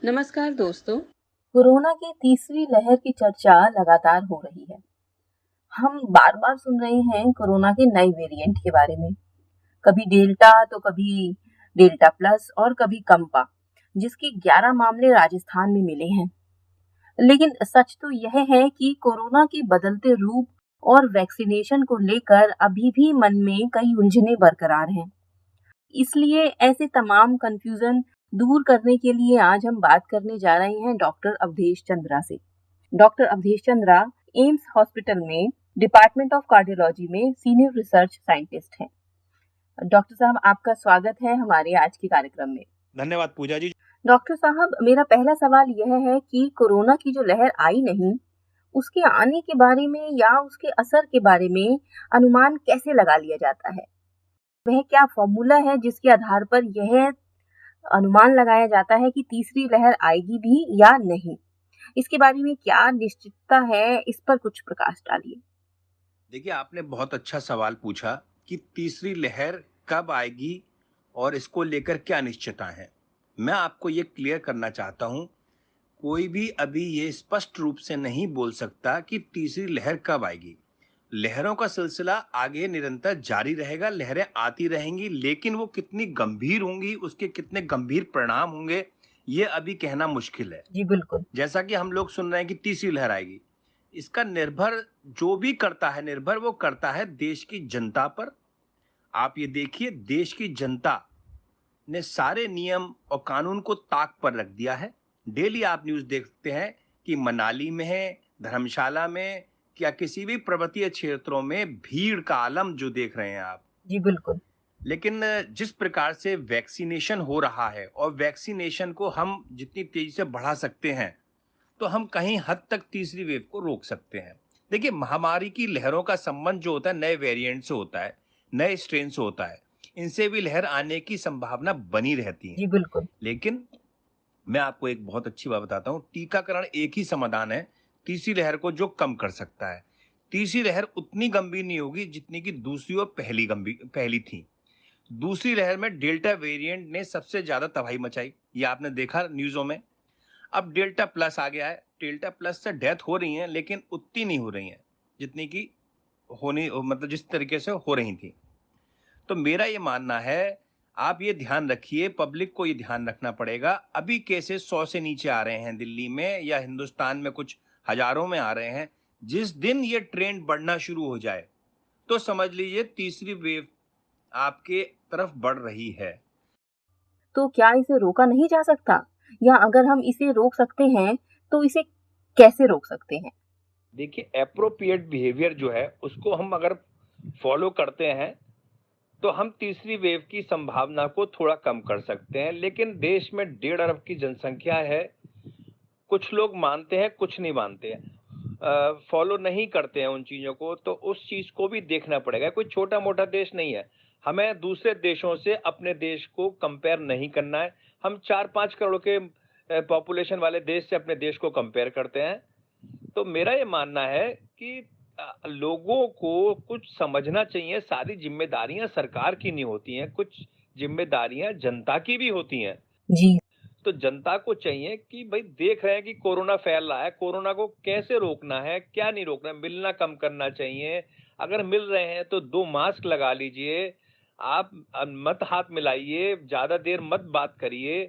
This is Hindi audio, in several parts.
नमस्कार दोस्तों। कोरोना की तीसरी लहर की चर्चा लगातार हो रही है। हम बार-बार सुन रहे हैं कोरोना के नए वेरिएंट के बारे में। कभी डेल्टा तो कभी डेल्टा प्लस और कभी कम्पा, जिसके 11 मामले राजस्थान में मिले हैं। लेकिन सच तो यह है कि कोरोना के बदलते रूप और वैक्सीनेशन को लेकर अभी भी मन में कई उलझनें बरकरार हैं। इसलिए ऐसे तमाम कंफ्यूजन दूर करने के लिए आज हम बात करने जा रहे हैं डॉक्टर अवधेश चंद्रा से। डॉक्टर अवधेश चंद्रा एम्स हॉस्पिटल में डिपार्टमेंट ऑफ कार्डियोलॉजी में सीनियर रिसर्च साइंटिस्ट हैं। डॉक्टर साहब, आपका स्वागत है हमारे आज के कार्यक्रम में। धन्यवाद पूजा जी। डॉक्टर साहब, मेरा पहला सवाल यह है कि कोरोना की जो लहर आई नहीं, उसके आने के बारे में या उसके असर के बारे में अनुमान कैसे लगा लिया जाता है? वह क्या फॉर्मूला है जिसके आधार पर यह अनुमान लगाया जाता है कि तीसरी लहर आएगी भी या नहीं? इसके बारे में क्या निश्चितता है, इस पर कुछ प्रकाश डालिए। देखिए, आपने बहुत अच्छा सवाल पूछा कि तीसरी लहर कब आएगी और इसको लेकर क्या निश्चितता है। मैं आपको ये क्लियर करना चाहता हूँ, कोई भी अभी ये स्पष्ट रूप से नहीं बोल सकता कि तीसरी लहर कब आएगी। लहरों का सिलसिला आगे निरंतर जारी रहेगा, लहरें आती रहेंगी, लेकिन वो कितनी गंभीर होंगी, उसके कितने गंभीर परिणाम होंगे, ये अभी कहना मुश्किल है। जी, बिल्कुल। जैसा कि हम लोग सुन रहे हैं कि तीसरी लहर आएगी, इसका निर्भर जो भी करता है, निर्भर वो करता है देश की जनता पर। आप ये देखिए, देश की जनता ने सारे नियम और कानून को ताक पर रख दिया है। डेली आप न्यूज़ देखते हैं कि मनाली में है, धर्मशाला में या किसी भी पर्वतीय क्षेत्रों में भीड़ का आलम जो देख रहे हैं आप। जी, बिल्कुल। लेकिन जिस प्रकार से वैक्सीनेशन हो रहा है और वैक्सीनेशन को हम जितनी तेजी से बढ़ा सकते हैं, तो हम कहीं हद तक तीसरी वेव को रोक सकते हैं। देखिए, महामारी की लहरों का संबंध जो होता है नए वेरिएंट से होता है, नए स्ट्रेन से होता है। इनसे भी लहर आने की संभावना बनी रहती है। जी, बिल्कुल। लेकिन मैं आपको एक बहुत अच्छी बात बताता हूँ, टीकाकरण एक ही समाधान है तीसरी लहर को जो कम कर सकता है। तीसरी लहर उतनी गंभीर नहीं होगी जितनी कि दूसरी और पहली थी। दूसरी लहर में डेल्टा वेरिएंट ने सबसे ज्यादा तबाही मचाई, ये आपने देखा न्यूज़ों में। अब डेल्टा प्लस आ गया है। डेल्टा प्लस से डेथ हो रही है, लेकिन उतनी नहीं हो रही है जितनी की होनी, मतलब जिस तरीके से हो रही थी। तो मेरा ये मानना है, आप ये ध्यान रखिए, पब्लिक को ये ध्यान रखना पड़ेगा। अभी केसेस 100 से नीचे आ रहे हैं दिल्ली में या हिंदुस्तान में, कुछ हजारों में आ रहे हैं। जिस दिन ये ट्रेंड बढ़ना शुरू हो जाए, तो समझ लीजिए तीसरी वेव आपके तरफ बढ़ रही है। तो क्या इसे रोका नहीं जा सकता? या अगर हम इसे रोक सकते हैं, तो इसे कैसे रोक सकते हैं? देखिए, एप्रोप्रिएट बिहेवियर जो है उसको हम अगर फॉलो करते हैं, तो हम तीसरी वेव की संभावना को थोड़ा कम कर सकते हैं। लेकिन देश में 1.5 अरब की जनसंख्या है। कुछ लोग मानते हैं, कुछ नहीं मानते हैं, फॉलो नहीं करते हैं उन चीजों को, तो उस चीज को भी देखना पड़ेगा। कोई छोटा मोटा देश नहीं है। हमें दूसरे देशों से अपने देश को कंपेयर नहीं करना है। हम 4-5 करोड़ के पॉपुलेशन वाले देश से अपने देश को कंपेयर करते हैं। तो मेरा ये मानना है कि लोगों को कुछ समझना चाहिए। सारी जिम्मेदारियां सरकार की नहीं होती हैं, कुछ जिम्मेदारियां जनता की भी होती हैं। जी। तो जनता को चाहिए कि भाई, देख रहे हैं कि कोरोना फैल रहा है, कोरोना को कैसे रोकना है, क्या नहीं रोकना है। मिलना कम करना चाहिए। अगर मिल रहे हैं तो 2 मास्क लगा लीजिए। आप मत हाथ मिलाइए, ज्यादा देर मत बात करिए।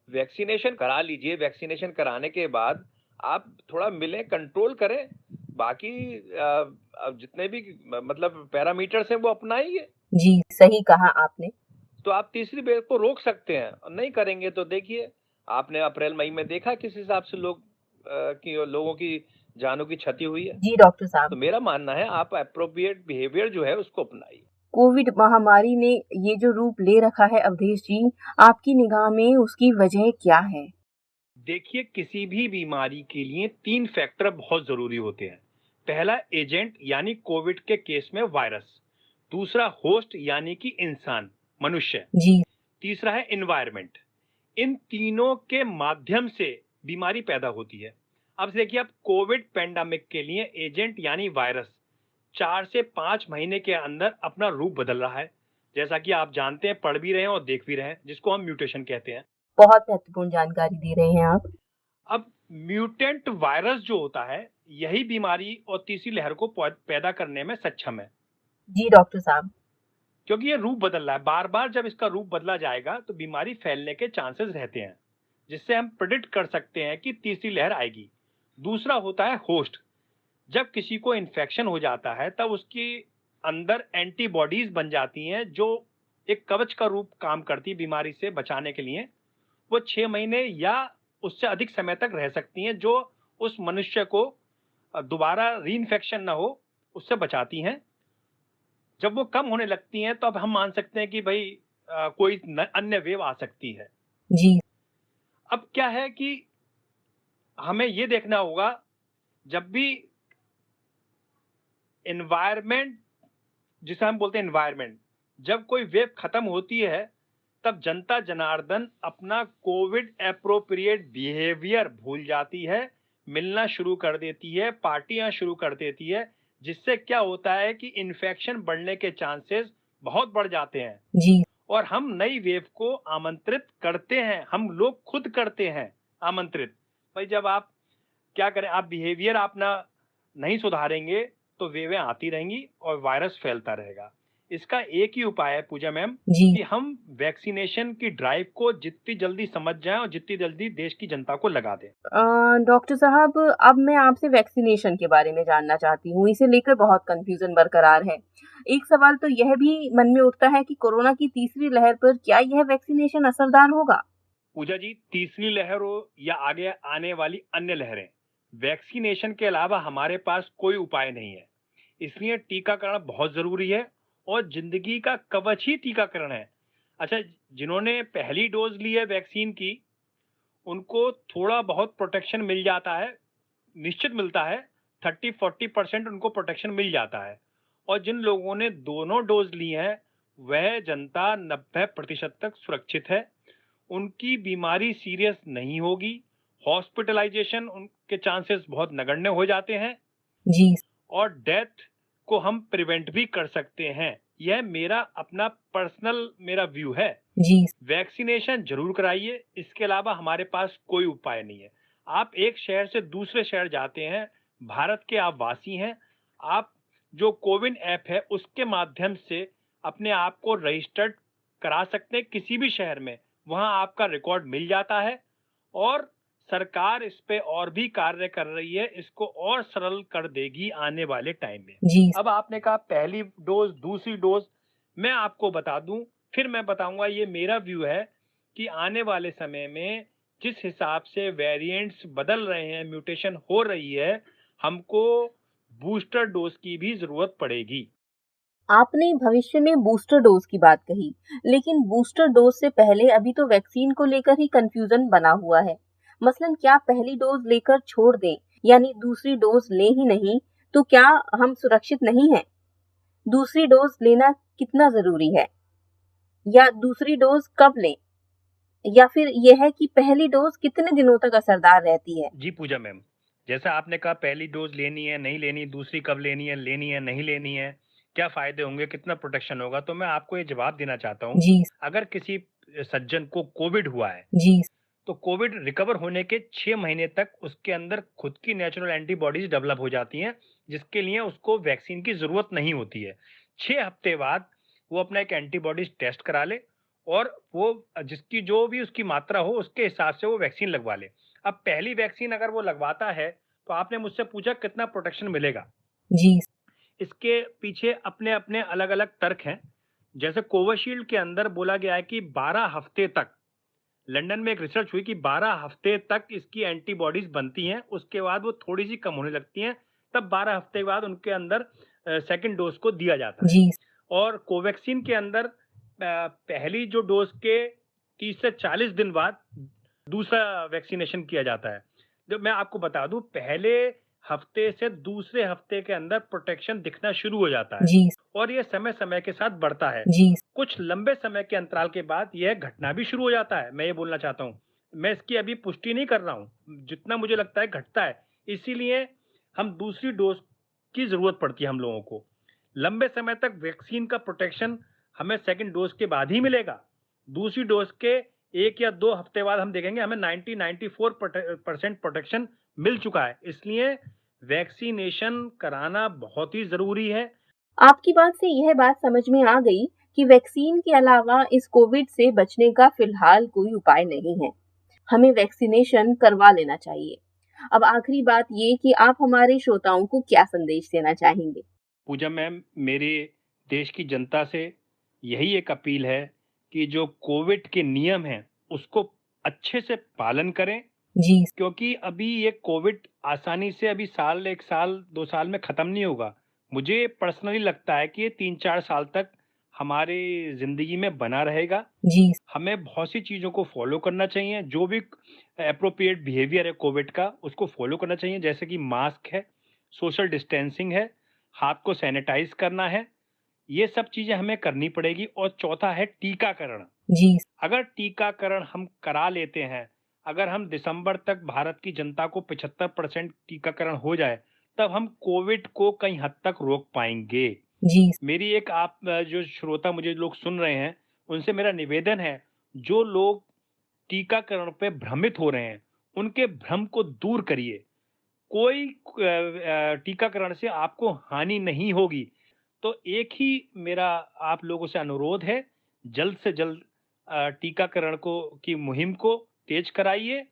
वैक्सीनेशन करा लीजिए। वैक्सीनेशन कराने के बाद आप थोड़ा मिलें, कंट्रोल करें। बाकी जितने भी मतलब पैरामीटर्स हैं वो अपनाइए, जी, सही कहा आपने। तो आप तीसरी वेव को रोक सकते हैं। और नहीं करेंगे तो देखिए, आपने अप्रैल मई में देखा किस हिसाब से लोगों की जानों की क्षति हुई है। जी, डॉक्टर तो साहब। मेरा मानना है, आप एप्रोप्रिएट बिहेवियर जो है उसको अपनाइए। कोविड महामारी ने ये जो रूप ले रखा है अवधेश जी, आपकी निगाह में उसकी वजह क्या है? देखिए, किसी भी बीमारी के लिए 3 फैक्टर बहुत जरूरी होते हैं। पहला, एजेंट यानी कोविड के केस में वायरस। दूसरा, होस्ट यानी कि इंसान, मनुष्य। जी। तीसरा है एनवायरनमेंट। इन तीनों के माध्यम से बीमारी पैदा होती है। अब देखिए, आप कोविड पेंडेमिक के लिए एजेंट यानी वायरस 4 से 5 महीने के अंदर अपना रूप बदल रहा है। जैसा कि आप जानते हैं, पढ़ भी रहे हैं और देख भी रहे हैं, जिसको हम म्यूटेशन कहते हैं। बहुत महत्वपूर्ण जानकारी दे रहे हैं आप। अब म्यूटेंट वायरस जो होता है, यही बीमारी और तीसरी लहर को पैदा करने में सक्षम है। जी डॉक्टर साहब। क्योंकि ये रूप बदल रहा है, बार बार जब इसका रूप बदला जाएगा तो बीमारी फैलने के चांसेस रहते हैं, जिससे हम प्रिडिक्ट कर सकते हैं कि तीसरी लहर आएगी। दूसरा होता है होस्ट। जब किसी को इन्फेक्शन हो जाता है तब उसके अंदर एंटीबॉडीज बन जाती हैं, जो एक कवच का रूप काम करती है बीमारी से बचाने के लिए। वो 6 महीने या उससे अधिक समय तक रह सकती हैं, जो उस मनुष्य को दोबारा रीइंफेक्शन ना हो उससे बचाती हैं। जब वो कम होने लगती हैं तो अब हम मान सकते हैं कि भाई कोई अन्य वेव आ सकती है। जी। अब क्या है कि हमें ये देखना होगा, जब भी एनवायरमेंट, जिसे हम बोलते हैं एनवायरमेंट, जब कोई वेव खत्म होती है तब जनता जनार्दन अपना कोविड एप्रोप्रिएट बिहेवियर भूल जाती है, मिलना शुरू कर देती है, पार्टियां शुरू कर देती है, जिससे क्या होता है कि इन्फेक्शन बढ़ने के चांसेस बहुत बढ़ जाते हैं। जी। और हम नई वेव को आमंत्रित करते हैं, हम लोग खुद करते हैं आमंत्रित। भाई जब आप क्या करें, आप बिहेवियर अपना नहीं सुधारेंगे तो वेवें आती रहेंगी और वायरस फैलता रहेगा। इसका एक ही उपाय है पूजा मैम, जी। कि हम वैक्सीनेशन की ड्राइव को जितनी जल्दी समझ जाएं और जितनी जल्दी देश की जनता को लगा दें। डॉक्टर साहब, अब मैं आपसे वैक्सीनेशन के बारे में जानना चाहती हूँ। इसे लेकर बहुत कंफ्यूजन बरकरार है। एक सवाल तो यह भी मन में उठता है कि कोरोना की तीसरी लहर पर क्या यह वैक्सीनेशन असरदार होगा? पूजा जी, तीसरी लहर हो या आगे आने वाली अन्य लहरें, वैक्सीनेशन के अलावा हमारे पास कोई उपाय नहीं है। इसलिए टीकाकरण बहुत जरूरी है और जिंदगी का कवच ही टीकाकरण है। अच्छा, जिन्होंने पहली डोज ली है वैक्सीन की, उनको थोड़ा बहुत प्रोटेक्शन मिल जाता है, निश्चित मिलता है, 30-40% उनको प्रोटेक्शन मिल जाता है। और जिन लोगों ने दोनों डोज ली हैं, वह जनता 90% तक सुरक्षित है, उनकी बीमारी सीरियस नहीं होगी, हॉस्पिटलाइजेशन उनके चांसेस बहुत नगण्य हो जाते हैं जी। और डेथ को हम प्रिवेंट भी कर सकते हैं। यह मेरा अपना पर्सनल मेरा व्यू है। जी। वैक्सीनेशन जरूर कराइए, इसके अलावा हमारे पास कोई उपाय नहीं है। आप एक शहर से दूसरे शहर जाते हैं, भारत के आप वासी हैं, आप जो कोविन ऐप है उसके माध्यम से अपने आप को रजिस्टर्ड करा सकते हैं किसी भी शहर में, वहां आपका रिकॉर्ड मिल जाता है। और सरकार इस पे और भी कार्य कर रही है, इसको और सरल कर देगी आने वाले टाइम में। जी। अब आपने कहा पहली डोज, दूसरी डोज, मैं आपको बता दूं, फिर मैं बताऊंगा, ये मेरा व्यू है कि आने वाले समय में जिस हिसाब से वेरिएंट्स बदल रहे हैं, म्यूटेशन हो रही है, हमको बूस्टर डोज की भी जरूरत पड़ेगी। आपने भविष्य में बूस्टर डोज की बात कही, लेकिन बूस्टर डोज से पहले अभी तो वैक्सीन को लेकर ही कंफ्यूजन बना हुआ है। मसलन क्या पहली डोज लेकर छोड़ दें, यानी दूसरी डोज ले ही नहीं, तो क्या हम सुरक्षित नहीं हैं? दूसरी डोज लेना कितना जरूरी है, या दूसरी डोज कब लें, या फिर यह है कि पहली डोज कितने दिनों तक असरदार रहती है? जी पूजा मैम, जैसा आपने कहा पहली डोज लेनी है नहीं लेनी, दूसरी कब लेनी है नहीं लेनी है, क्या फायदे होंगे, कितना प्रोटेक्शन होगा, तो मैं आपको ये जवाब देना चाहता हूँ। जी। अगर किसी सज्जन को कोविड हुआ है, जी। तो कोविड रिकवर होने के 6 महीने तक उसके अंदर खुद की नेचुरल एंटीबॉडीज डेवलप हो जाती हैं, जिसके लिए उसको वैक्सीन की जरूरत नहीं होती है। 6 हफ्ते बाद वो अपना एक एंटीबॉडीज टेस्ट करा ले और वो जिसकी जो भी उसकी मात्रा हो उसके हिसाब से वो वैक्सीन लगवा ले। अब पहली वैक्सीन अगर वो लगवाता है तो आपने मुझसे पूछा कितना प्रोटेक्शन मिलेगा। जी। इसके पीछे अपने अपने अलग अलग तर्क हैं। जैसे कोविशील्ड के अंदर बोला गया है कि 12 हफ्ते तक, लंदन में एक रिसर्च हुई कि 12 हफ्ते तक इसकी एंटीबॉडीज बनती हैं, उसके बाद वो थोड़ी सी कम होने लगती हैं, तब 12 हफ्ते के बाद उनके अंदर सेकंड डोज को दिया जाता है। जी। और कोवैक्सीन के अंदर पहली जो डोज के 30 से 40 दिन बाद दूसरा वैक्सीनेशन किया जाता है। जो मैं आपको बता दूं, पहले हफ्ते से दूसरे हफ्ते के अंदर प्रोटेक्शन दिखना शुरू हो जाता है जी। और ये समय समय के साथ बढ़ता है। जी। कुछ लंबे समय के अंतराल के बाद यह घटना भी शुरू हो जाता है। मैं ये बोलना चाहता हूँ, मैं इसकी अभी पुष्टि नहीं कर रहा हूँ, जितना मुझे लगता है घटता है। इसीलिए हम दूसरी डोज की जरूरत पड़ती है हम लोगों को। लंबे समय तक वैक्सीन का प्रोटेक्शन हमें सेकंड डोज के बाद ही मिलेगा। दूसरी डोज के 1 या 2 हफ्ते बाद हम देखेंगे हमें 90-94% प्रोटेक्शन मिल चुका है। इसलिए वैक्सीनेशन कराना बहुत ही ज़रूरी है। आपकी बात से यह बात समझ में आ गई कि वैक्सीन के अलावा इस कोविड से बचने का फिलहाल कोई उपाय नहीं है। हमें वैक्सीनेशन करवा लेना चाहिए। अब आखिरी बात ये कि आप हमारे श्रोताओं को क्या संदेश देना चाहेंगे? पूजा मैम, मेरे देश की जनता से यही एक अपील है कि जो कोविड के नियम हैं, उसको अच्छे से पालन करें, जी, क्योंकि अभी ये कोविड आसानी से अभी 1 साल 2 साल में ख़त्म नहीं होगा। मुझे पर्सनली लगता है कि ये 3-4 साल तक हमारी ज़िंदगी में बना रहेगा। जी, हमें बहुत सी चीज़ों को फ़ॉलो करना चाहिए, जो भी एप्रोप्रिएट बिहेवियर है कोविड का, उसको फ़ॉलो करना चाहिए, जैसे कि मास्क है, सोशल डिस्टेंसिंग है, हाथ को सैनिटाइज़ करना है, ये सब चीज़ें हमें करनी पड़ेगी। और चौथा है टीकाकरण। जी, अगर टीकाकरण हम करा लेते हैं, अगर हम दिसंबर तक भारत की जनता को 75% टीकाकरण हो जाए, तब हम कोविड को कई हद तक रोक पाएँगे। जी, मेरी एक जो श्रोता मुझे लोग सुन रहे हैं, उनसे मेरा निवेदन है, जो लोग टीकाकरण पे भ्रमित हो रहे हैं, उनके भ्रम को दूर करिए। कोई टीकाकरण से आपको हानि नहीं होगी। तो एक ही मेरा आप लोगों से अनुरोध है, जल्द से जल्द टीकाकरण को की मुहिम को तेज कराइए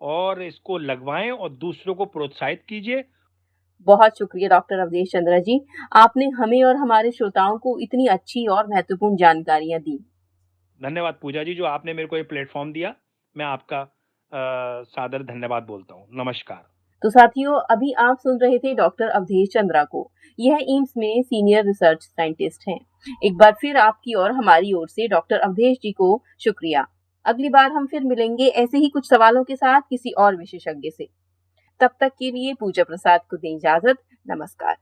और इसको लगवाएँ और दूसरों को प्रोत्साहित कीजिए। बहुत शुक्रिया डॉक्टर अवधेश चंद्रा जी। आपने हमें और हमारे श्रोताओं को इतनी अच्छी और महत्वपूर्ण जानकारियाँ दी। धन्यवाद पूजा जी, जो आपने मेरे को ये प्लेटफ़ॉर्म दिया। मैं आपका सादर धन्यवाद बोलता हूँ। नमस्कार। तो साथियों, अभी आप सुन रहे थे डॉक्टर अवधेश चंद्रा को। यह एम्स में सीनियर रिसर्च साइंटिस्ट हैं। एक बार फिर आपकी और हमारी ओर से डॉक्टर अवधेश जी को शुक्रिया। अगली बार हम फिर मिलेंगे ऐसे ही कुछ सवालों के साथ किसी और विशेषज्ञ से। तब तक के लिए पूजा प्रसाद को दें इजाजत। नमस्कार।